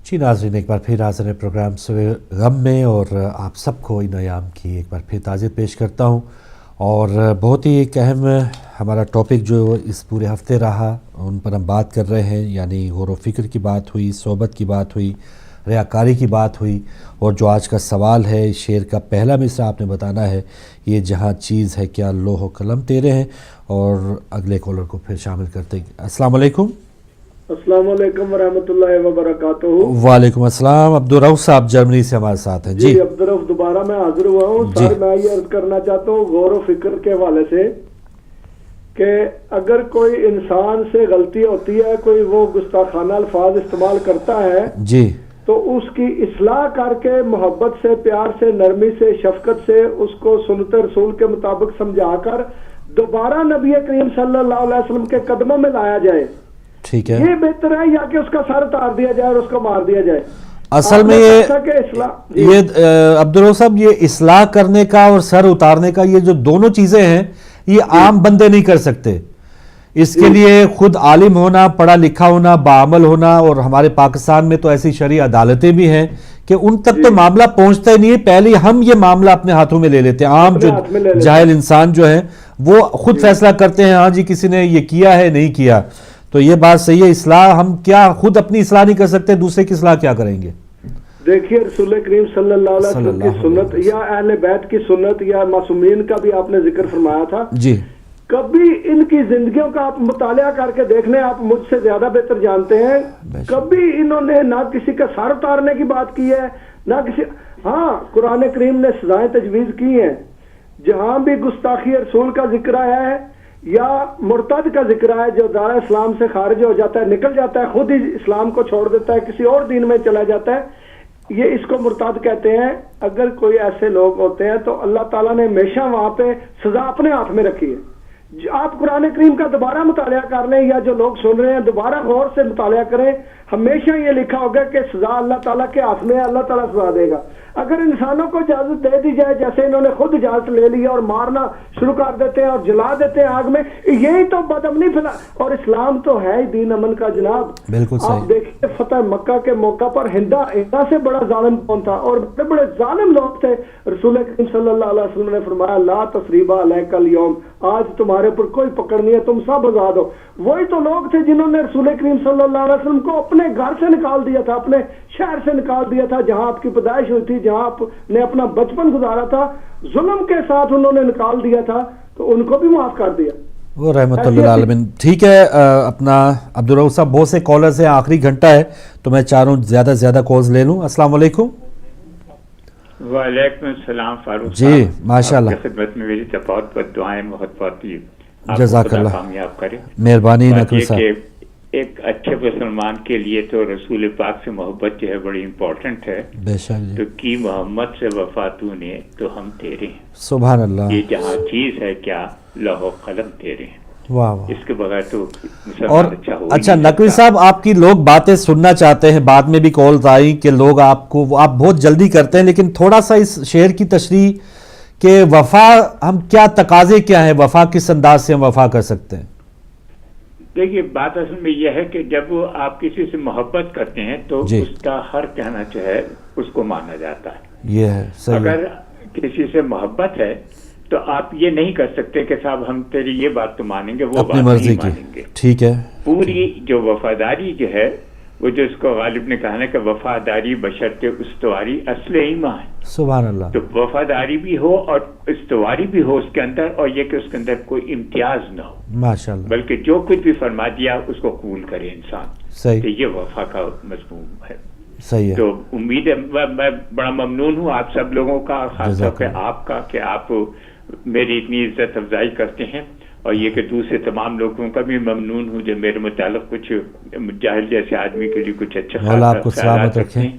जी नाज़रीन, एक बार फिर हाज़िर है प्रोग्राम से गम में और आप सबको इन अयाम की एक बार फिर ताज़ियत पेश करता हूँ। और बहुत ही एक अहम हमारा टॉपिक जो इस पूरे हफ़्ते रहा उन पर हम बात कर रहे हैं, यानी गौर व फ़िक्र की बात हुई, सोहबत की बात हुई, रियाकारी की बात हुई। और जो आज का सवाल है, शेर का पहला मिसरा आपने बताना है, ये जहाँ चीज़ है क्या लोह कलम तेरे हैं। और अगले कॉलर को फिर शामिल करते हैं। अस्सलाम वालेकुम। अस्सलाम वालेकुम वरहमतुल्लाहि वबरकातुहू। वालेकुम अस्सलाम। अब्दुर्रऊफ साहब जर्मनी से हमारे साथ हैं। जी अब्दुर्रऊफ, दोबारा मैं हाजिर हुआ हूँ। सर, मैं ये अर्ज करना चाहता हूँ गौर व फिक्र के हवाले से कि अगर कोई इंसान से गलती होती है, कोई वो गुस्ताखाना अल्फाज इस्तेमाल करता है जी, तो उसकी इस्लाह करके मोहब्बत से, प्यार से, नरमी से, शफकत से उसको सुन्नत रसूल के मुताबिक समझाकर दोबारा नबी करीम सल्लल्लाहु अलैहि वसल्लम के कदमों में लाया जाए। ठीक है। ये बेहतर है या कि उसका सर उतार दिया जाए और उसको मार दिया जाए। असल में ये अब्दुर्रऊफ साहब, ये इस्लाह करने का और सर उतारने का, ये जो दोनों चीजें हैं, ये आम बंदे नहीं कर सकते। इसके लिए खुद आलिम होना, पढ़ा लिखा होना, बाअमल होना, और हमारे पाकिस्तान में तो ऐसी शरई अदालतें भी हैं कि उन तक तो मामला पहुंचता ही नहीं है। पहले हम ये मामला अपने हाथों में ले लेते हैं। आम जो जाहिल इंसान जो है वो खुद फैसला करते हैं, हाँ जी किसी ने ये किया है, नहीं किया। तो ये बात सही है। इस्लाह हम क्या खुद अपनी इस्लाह नहीं कर सकते, दूसरे की इस्लाह क्या करेंगे? देखिए, रसूल करीम सल्लल्लाहु अलैहि वसल्लम की सुन्नत या अहले बैत की सुन्नत या मासूमीन का भी आपने जिक्र फरमाया था जी। कभी इनकी जिंदगियों का आप मुतालिया करके देख लें, आप मुझसे ज्यादा बेहतर जानते हैं। कभी इन्होंने ना किसी का सर उतारने की बात की है, ना किसी। हाँ, कुरान करीम ने सजाएं तजवीज की हैं। जहां भी गुस्ताखी रसूल का जिक्र आया है या मुर्तद का जिक्र है, जो दारा इस्लाम से खारिज हो जाता है, निकल जाता है, खुद ही इस्लाम को छोड़ देता है, किसी और दीन में चला जाता है, ये इसको मुर्तद कहते हैं। अगर कोई ऐसे लोग होते हैं तो अल्लाह ताला ने हमेशा वहां पे सजा अपने हाथ में रखी है। आप कुरान करीम का दोबारा मुतालिया कर लें, या जो लोग सुन रहे हैं दोबारा गौर से मुतालिया करें, हमेशा ये लिखा होगा कि सजा अल्लाह ताला के हाथ में है, अल्लाह ताला सजा देगा। अगर इंसानों को इजाजत दे दी जाए, जैसे इन्होंने खुद इजाजत ले ली और मारना शुरू कर देते हैं और जला देते हैं आग में, यही तो बदअमनी फैला। और इस्लाम तो है ही दीन अमन का जनाब। बिल्कुल सही। आप देखिए, फतह मक्का के मौका पर हिंदा से बड़ा जालिम कौन था, और बड़े बड़े जालिम लोग थे। रसूल करीम सल्लल्लाहु अलैहि वसल्लम ने फरमाया, ला तसरीबा अलैकल यौम, आज तुम्हारे ऊपर कोई पकड़ नहीं है, तुम सब आजाद हो। वही तो लोग थे जिन्होंने रसूल करीम सल्लल्लाहु अलैहि वसल्लम को अपने घर से निकाल दिया था, अपने शहर से निकाल दिया था, जहां आपकी पैदाइश हुई थी, जहां आपने अपना बचपन गुजारा था, जुल्म के साथ उन्होंने निकाल दिया था, तो उनको भी माफ कर दिया वो रहमतुल्लिल आलमीन। ठीक है। अपना अब्दुर्रऊफ साहब, बहुत से कॉलर्स हैं, आखिरी घंटा है तो मैं चाह रहा हूँ ज्यादा से ज्यादा कॉल्स ले लूँ। अस्सलाम वालेकुम। वालेकुम सलाम फारूक जी, माशाल्लाह। आपकी खिदमत में मेरी तो बहुत बहुत दुआएं, बहुत जज़ाकल्लाह, कामयाब करे। मेहरबानी नकवी साहब। एक अच्छे मुसलमान के लिए तो रसूल पाक से मोहब्बत जो है बड़ी इम्पोर्टेंट है। बेशक। तो की मोहम्मद से वफा तूने तो हम तेरे हैं, सुभान अल्लाह। ये जहाँ चीज है क्या लौह कलम तेरे हैं। वाह वाह। इसके बगैर तो और अच्छा नकवी साहब, आपकी लोग बातें सुनना चाहते हैं, बाद में भी कॉल्स आई कि लोग आप बहुत जल्दी करते हैं, लेकिन थोड़ा सा इस शेर की तशरीह के वफा, हम क्या तकाजे क्या है, वफा किस अंदाज से हम वफा कर सकते हैं? देखिए, बात असल में यह है कि जब आप किसी से मोहब्बत करते हैं तो उसका हर कहना जो है उसको माना जाता है। ये है सही। अगर किसी से मोहब्बत है तो आप ये नहीं कर सकते कि साहब हम तेरी ये बात तो मानेंगे, वो अपनी बात मर्जी नहीं की मानेंगे। ठीक है। पूरी जो वफादारी जो है, वो जो इसको गालिब ने कहा ना कि वफादारी बशर्ते उस्तवारी असले ईमान है। सुभान अल्लाह। तो वफादारी भी हो और उस्तवारी भी हो उसके अंदर, और ये कि उसके अंदर कोई इम्तियाज ना हो, माशाल्लाह, बल्कि जो कुछ भी फरमा दिया उसको कबूल करे इंसान। सही। तो ये वफा का मज़मून है। सही है। तो उम्मीद है, मैं बड़ा ममनून हूँ आप सब लोगों का, खासतौर पे आपका, कि आप मेरी इतनी इज्जत अफजाई करते हैं, और ये कि दूसरे तमाम लोगों का भी ममनून हूँ जो मेरे मुतालिक कुछ जाहिल जैसे आदमी के लिए कुछ अच्छा आपको सलामत रखें।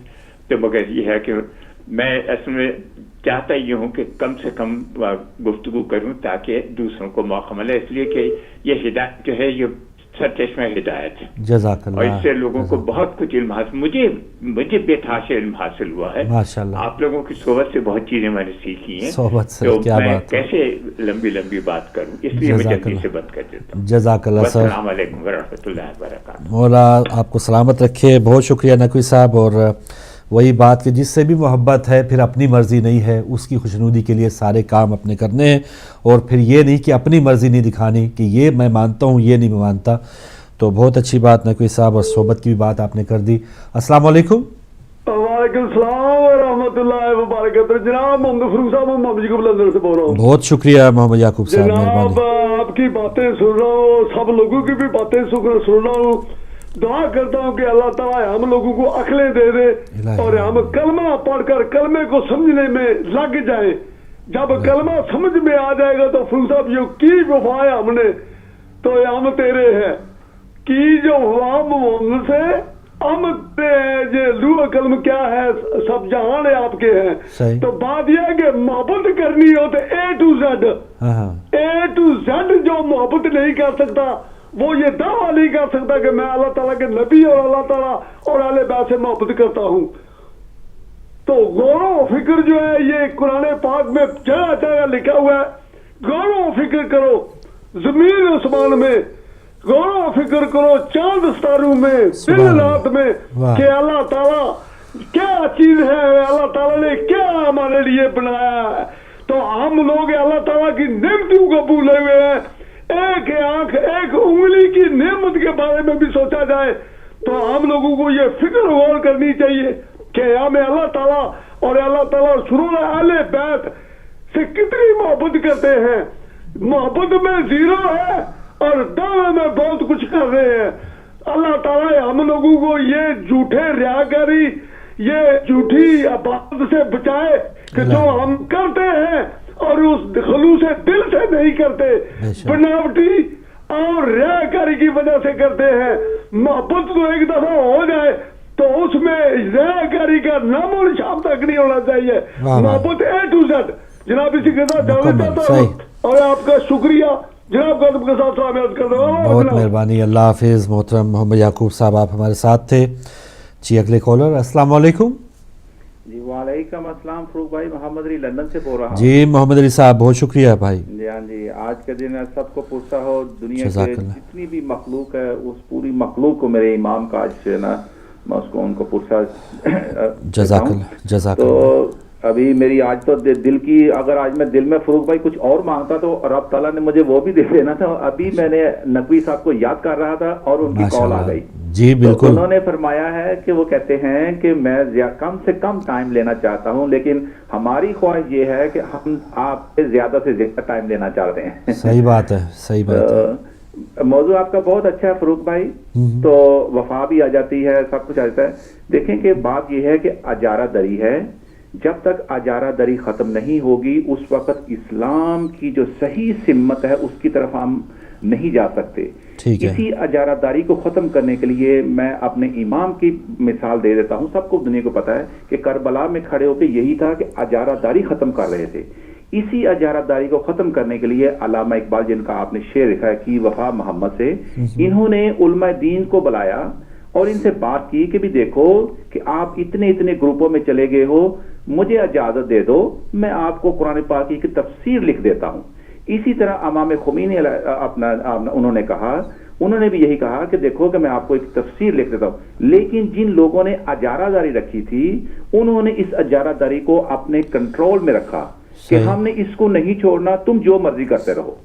तो मगर ये है कि मैं असल में चाहता ये हूँ कि कम से कम गुफ्तगू करूँ ताकि दूसरों को मौका मिले, इसलिए कि ये हिदायत जो है ये सरचश्मा हिदायत है। और जज़ाकल्लाह। इससे लोगों को बहुत कुछ इल्म हासिल, मुझे बेतहाशा इल्म हासिल हुआ है माशाल्लाह। आप लोगों की सोबत से बहुत चीजें मैंने सीखी हैं। सोबत से तो क्या मैं बात है। कैसे लंबी बात करूं, इसलिए मैं जल्दी से बंद कर देता हूँ। जज़ाकल्लाह सर। अस्सलाम वालेकुम व रहमतुल्लाहि व बरकातहू। मौला आपको सलामत रखे। बहुत शुक्रिया नकवी साहब। और वही बात कि जिससे भी मोहब्बत है फिर अपनी मर्ज़ी नहीं है, उसकी खुशनुदी के लिए सारे काम अपने करने हैं, और फिर ये नहीं कि अपनी मर्ज़ी नहीं दिखानी कि ये मैं मानता हूँ ये नहीं मानता। तो बहुत अच्छी बात नकवी साहब, और सोबत की भी बात आपने कर दी। अस्सलाम वालेकुम। वालेकुम सलाम व रहमतुल्लाहि व बरकातहू। जनाब मोहम्मद फरूक साहब, मैं मोहम्मद याकूब लंदन से बोल रहा हूँ। बहुत शुक्रिया मोहम्मद याकूब साहब, जनाब मेहरबानी। आपकी बातें सुन रहा हूँ, सब लोगों की भी बातें सुन रहा हूँ। दुआ करता हूँ कि अल्लाह ताला हम लोगों को अक्लें दे दे और हम कलमा पढ़कर कलमे को समझने में लग जाए। जब कलमा समझ में आ जाएगा तो फरूक साहब ये की वफा है हमने, तो हम तेरे हैं की जो वफा मोहम्मद से हम ये लूह कलम क्या है, सब जहान है आपके हैं। तो बात यह है कि मोहब्बत करनी हो तो A to Z, A to Z जो मोहब्बत नहीं कर सकता वो ये दावा नहीं कर सकता कि मैं अल्लाह ताला के नबी और अल्लाह ताला और आले बैत से मोहब्बत करता हूँ। तो गौर फिक्र जो है ये कुरान पाक में जगह जगह लिखा हुआ है, गौर फिक्र करो जमीन आसमान में, गौर फिक्र करो चांद सितारों में, दिन रात में, कि अल्लाह ताला क्या चीज है, अल्लाह ताला ने क्या हमारे लिए बनाया है। तो हम लोग अल्लाह ताला की नेमतों को भूले हुए हैं। एक आंख एक उंगली की नेमत के बारे में भी सोचा जाए तो हम लोगों को ये फिक्र गौर करनी चाहिए कि हमें अल्लाह ताला और अल्लाह ताला सुरूर आले बैत से कितनी मोहब्बत करते हैं। मोहब्बत में जीरो है और दावे में बहुत कुछ कर रहे हैं। अल्लाह ताला हम लोगों को ये झूठे रियाकारी, ये झूठी बात से बचाए कि जो हम करते हैं और उस खलूस से दिल से नहीं करते, बनावटी और रियाकारी की वजह से करते हैं। मोहब्बत तो एक दफा हो जाए तो उसमें रियाकारी का नामो निशान तक नहीं होना चाहिए। मोहब्बत A to Z। जनाब इसी के साथ जाना चाहता हूँ और आपका शुक्रिया जनाब का के साथ स्वागत कर दो। बहुत मेहरबानी। अल्लाह हाफिज़। मोहतरम मोहम्मद याकूब साहब आप हमारे साथ थे। जी अगले कॉलर। अस्सलाम वालेकुम। जी वालेकुम अस्सलाम फरूक भाई, मोहम्मद अली लंदन से बोल रहा हूँ। जी मोहम्मद अली साहब बहुत शुक्रिया भाई। जी हाँ जी, आज के दिन सबको पूछता हो दुनिया के जितनी भी मखलूक है उस पूरी मखलूक को मेरे इमाम का आज से ना मैं उसको उनको पूछा। जज़ाकल्लाह। तो अभी मेरी आज तो दिल की, अगर आज मैं दिल में फरूक भाई कुछ और मांगता तो रब ताला ने मुझे वो भी दे देना था। अभी मैंने नकवी साहब को याद कर रहा था और उनकी कॉल आ गई। जी बिल्कुल। तो उन्होंने फरमाया है कि वो कहते हैं कि मैं कम से कम टाइम लेना चाहता हूं, लेकिन हमारी ख्वाहिश ये है कि हम आपसे ज्यादा टाइम लेना चाहते हैं। सही बात है, सही बात है। मौजू आपका बहुत अच्छा है फरूक भाई। तो वफा भी आ जाती है, सब कुछ आ जाता है। देखें कि बात यह है कि अजारा दरी है, जब तक अजारा दरी खत्म नहीं होगी उस वक्त इस्लाम की जो सही सिम्मत है उसकी तरफ हम नहीं जा सकते। इसी अजारादारी को खत्म करने के लिए मैं अपने इमाम की मिसाल दे देता हूं। सबको दुनिया को पता है कि करबला में खड़े होकर यही था कि अजारादारी खत्म कर रहे थे। इसी अजारादारी को खत्म करने के लिए अल्लामा इकबाल, जिनका आपने शेर लिखा है कि वफा मोहम्मद से, इन्होंने उलमा दीन को बुलाया और इनसे बात की कि भी देखो कि आप इतने इतने ग्रुपों में चले गए हो, मुझे इजाजत दे दो, मैं आपको कुरान पाक की तफसीर लिख देता हूं। इसी तरह इमाम खुमैनी अपना उन्होंने कहा, उन्होंने भी यही कहा कि देखो कि मैं आपको एक तफसीर लिख देता हूं। लेकिन जिन लोगों ने अजारादारी रखी थी उन्होंने इस अजारादारी को अपने कंट्रोल में रखा कि हमने इसको नहीं छोड़ना, तुम जो मर्जी करते रहो।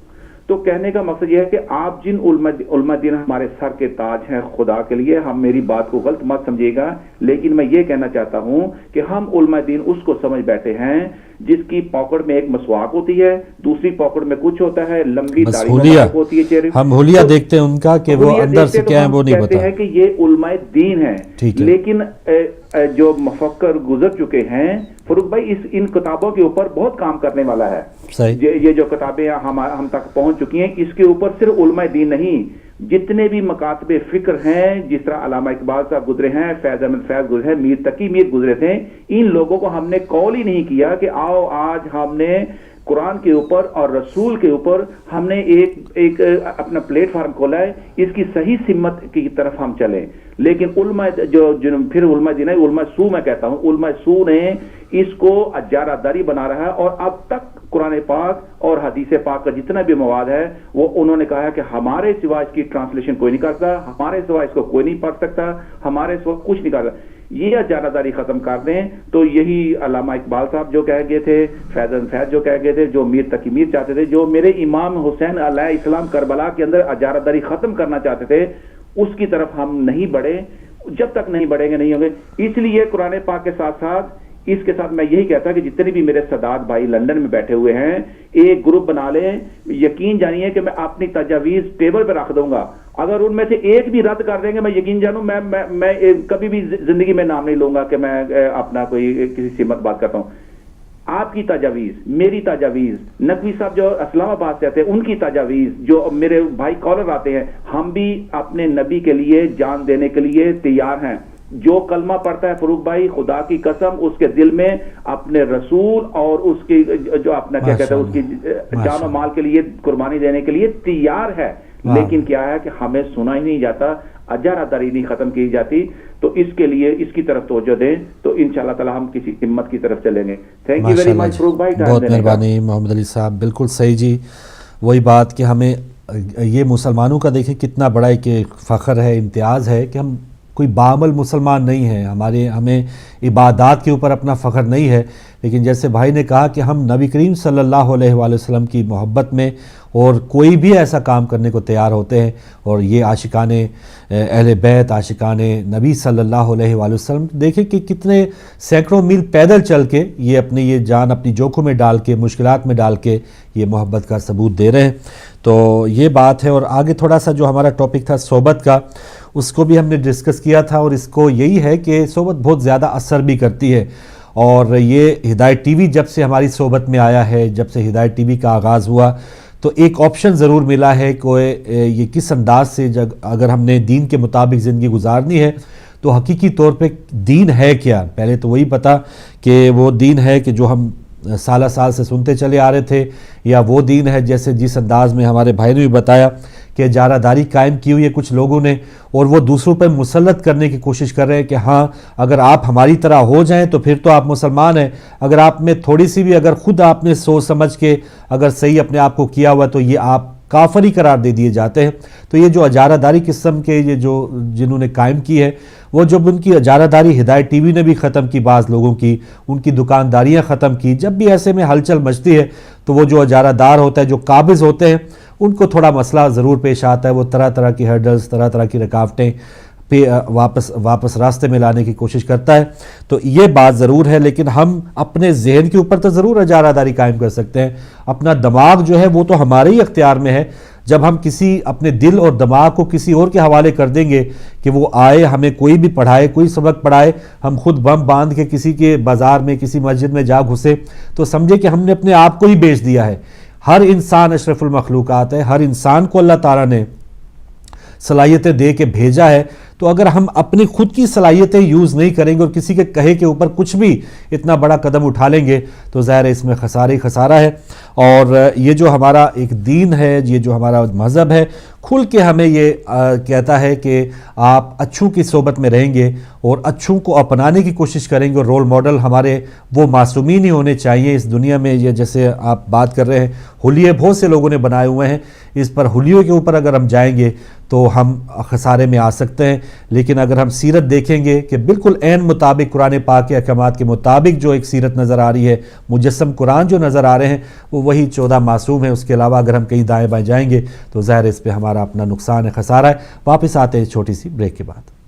तो कहने का मकसद यह है कि आप जिन उलमा दीन हमारे सर के ताज हैं, खुदा के लिए हम मेरी बात को गलत मत समझिएगा, लेकिन मैं ये कहना चाहता हूं कि हम उलमा दीन उसको समझ बैठे हैं जिसकी पॉकेट में एक मसवाक होती है, दूसरी पॉकेट में कुछ होता है, लंबी दाढ़ी होती है चेहरे। हम हुलिया देखते हैं उनका कि वो अंदर से क्या है वो नहीं कहते हैं कि ये उलमाए दीन है। लेकिन जो मुफक्कर गुजर चुके हैं फरूक भाई, इन किताबों के ऊपर बहुत काम करने वाला है। ये जो किताबें हम तक पहुंच चुकी हैं, इसके ऊपर सिर्फ उलमाए दीन नहीं, जितने भी मकातबे फिक्र हैं, जिस तरह अल्लामा इकबाल साहब गुजरे हैं, फैज अहमद फैज गुजरे हैं, मीर गुजरे थे, इन लोगों को हमने कॉल ही नहीं किया कि आओ आज हमने قرآن کے اوپر اور رسول کے اوپر ہم نے ایک اپنا پلیٹ فارم کھولا ہے، اس کی صحیح سمت کی طرف ہم چلیں. لیکن علماء پھر علماء دین ہے، علماء سو میں کہتا ہوں، علماء سو نے اس کو اجارہ داری بنا رہا ہے، اور اب تک قرآن پاک اور حدیث پاک کا جتنا بھی مواد ہے وہ انہوں نے کہا ہے کہ ہمارے سوا اس کی ٹرانسلیشن کوئی نہیں کرتا، ہمارے سوا اس کو کوئی نہیں پڑھ سکتا، ہمارے سوا کچھ نہیں کرتا. یہ اجارہ داری ختم کر دیں تو یہی علامہ اقبال صاحب جو کہہ گئے تھے، فیض جو کہہ گئے تھے، جو میر تقی میر چاہتے تھے، جو میرے امام حسین علیہ السلام کربلا کے اندر اجارہ داری ختم کرنا چاہتے تھے، اس کی طرف ہم نہیں بڑھے. جب تک نہیں بڑھیں گے نہیں ہوں گے. اس لیے قرآن پاک کے ساتھ ساتھ اس کے ساتھ میں یہی کہتا کہ جتنے بھی میرے سادات بھائی لندن میں بیٹھے ہوئے ہیں، ایک گروپ بنا لیں. یقین جانیے کہ میں اپنی تجاویز ٹیبل پہ رکھ دوں گا، اگر ان میں سے ایک بھی رد کر دیں گے، میں یقین جانوں میں کبھی بھی زندگی میں نام نہیں لوں گا کہ میں اپنا کوئی کسی سمت بات کرتا ہوں. آپ کی تجاویز، میری تجاویز، نقوی صاحب جو اسلام آباد سے آتے ہیں ان کی تجاویز، جو میرے بھائی کالر آتے ہیں، ہم بھی اپنے نبی کے لیے جان دینے کے لیے تیار ہیں. جو کلمہ پڑھتا ہے فروخ بھائی، خدا کی قسم اس کے دل میں اپنے رسول اور اس کی جو اپنا کیا کہتا ہے اس کی جان و مال کے لیے قربانی دینے کے لیے تیار ہے. لیکن کیا ہے کہ ہمیں سنا ہی نہیں جاتا، اجارہ داری نہیں ختم کی جاتی. تو اس کے لیے اس کی طرف توجہ دیں تو انشاءاللہ تعالی ہم کسی ہمت کی طرف چلیں گے. تھینک یو ویری مچ فروخ بھائی. بہت مہربانی محمد علی صاحب. بالکل صحیح جی. وہی بات کہ ہمیں یہ مسلمانوں کا دیکھیں کتنا بڑا ایک فخر ہے، امتیاز ہے کہ ہم کوئی بعمل مسلمان نہیں ہیں. ہمیں عبادات کے اوپر اپنا فخر نہیں ہے، لیکن جیسے بھائی نے کہا کہ ہم نبی کریم صلی اللہ علیہ وآلہ وسلم کی محبت میں اور کوئی بھی ایسا کام کرنے کو تیار ہوتے ہیں. اور یہ عاشقان اہل بیت، عاشقان نبی صلی اللہ علیہ وآلہ وسلم دیکھیں کہ کتنے سینکڑوں میل پیدل چل کے یہ اپنی یہ جان اپنی جوکھوں میں ڈال کے، مشکلات میں ڈال کے یہ محبت کا ثبوت دے رہے ہیں. تو یہ بات ہے. اور آگے تھوڑا سا جو ہمارا ٹاپک تھا صحبت کا، اس کو بھی ہم نے ڈسکس کیا تھا، اور اس کو یہی ہے کہ صحبت بہت زیادہ اثر بھی کرتی ہے. اور یہ ہدایت ٹی وی جب سے ہماری صحبت میں آیا ہے، جب سے ہدایت ٹی وی کا آغاز ہوا، تو ایک آپشن ضرور ملا ہے کہ یہ کس انداز سے اگر ہم نے دین کے مطابق زندگی گزارنی ہے تو حقیقی طور پہ دین ہے کیا. پہلے تو وہی پتہ کہ وہ دین ہے کہ جو ہم سالہ سال سے سنتے چلے آ رہے تھے، یا وہ دین ہے جیسے جس انداز میں ہمارے بھائی نے بھی بتایا کہ اجارہ داری قائم کی ہوئی ہے کچھ لوگوں نے، اور وہ دوسروں پہ مسلط کرنے کی کوشش کر رہے ہیں کہ ہاں اگر آپ ہماری طرح ہو جائیں تو پھر تو آپ مسلمان ہیں، اگر آپ میں تھوڑی سی بھی اگر خود آپ نے سوچ سمجھ کے اگر صحیح اپنے آپ کو کیا ہوا تو یہ آپ کافر ہی قرار دے دیے جاتے ہیں. تو یہ جو اجارہ داری قسم کے یہ جو جنہوں نے قائم کی ہے، وہ جب ان کی اجارہ داری ہدایت ٹی وی نے بھی ختم کی، بعض لوگوں کی ان کی دکانداریاں ختم کی، جب بھی ایسے میں ہلچل مچتی ہے تو وہ جو اجارہ دار ہوتا ہے، جو قابض ہوتے ہیں، ان کو تھوڑا مسئلہ ضرور پیش آتا ہے. وہ طرح طرح کی ہرڈلز، طرح طرح کی رکاوٹیں پہ واپس راستے میں لانے کی کوشش کرتا ہے. تو یہ بات ضرور ہے. لیکن ہم اپنے ذہن کے اوپر تو ضرور اجارہ داری قائم کر سکتے ہیں. اپنا دماغ جو ہے وہ تو ہمارے ہی اختیار میں ہے. جب ہم کسی اپنے دل اور دماغ کو کسی اور کے حوالے کر دیں گے کہ وہ آئے ہمیں کوئی بھی پڑھائے، کوئی سبق پڑھائے، ہم خود بم باندھ کے کسی کے بازار میں کسی مسجد میں جا گھسے، تو سمجھے کہ ہم نے اپنے آپ کو ہی بیچ دیا ہے. ہر انسان اشرف المخلوقات ہے. ہر انسان کو اللہ تعالیٰ نے صلاحیتیں دے کے بھیجا ہے. تو اگر ہم اپنی خود کی صلاحیتیں یوز نہیں کریں گے اور کسی کے کہے کے اوپر کچھ بھی اتنا بڑا قدم اٹھا لیں گے تو ظاہر ہے اس میں خسارہ ہی خسارہ ہے. اور یہ جو ہمارا ایک دین ہے، یہ جو ہمارا مذہب ہے، کھل کے ہمیں یہ کہتا ہے کہ آپ اچھوں کی صحبت میں رہیں گے اور اچھوں کو اپنانے کی کوشش کریں گے. اور رول ماڈل ہمارے وہ معصومین ہی ہونے چاہیے اس دنیا میں. یہ جیسے آپ بات کر رہے ہیں، حلیے بہت سے لوگوں نے بنائے ہوئے ہیں. اس پر حلیوں کے اوپر اگر ہم جائیں گے تو ہم خسارے میں آ سکتے ہیں. لیکن اگر ہم سیرت دیکھیں گے کہ بالکل عین مطابق قرآن پاک کے احکامات کے مطابق جو ایک سیرت نظر آ رہی ہے، مجسم قرآن جو نظر آ رہے ہیں، وہ وہی 14 معصوم ہیں. اس کے علاوہ اگر ہم کہیں دائیں بائیں جائیں گے تو ظاہر اس پہ ہمارا اپنا نقصان ہے، خسارہ ہے. واپس آتے ہیں چھوٹی سی بریک کے بعد.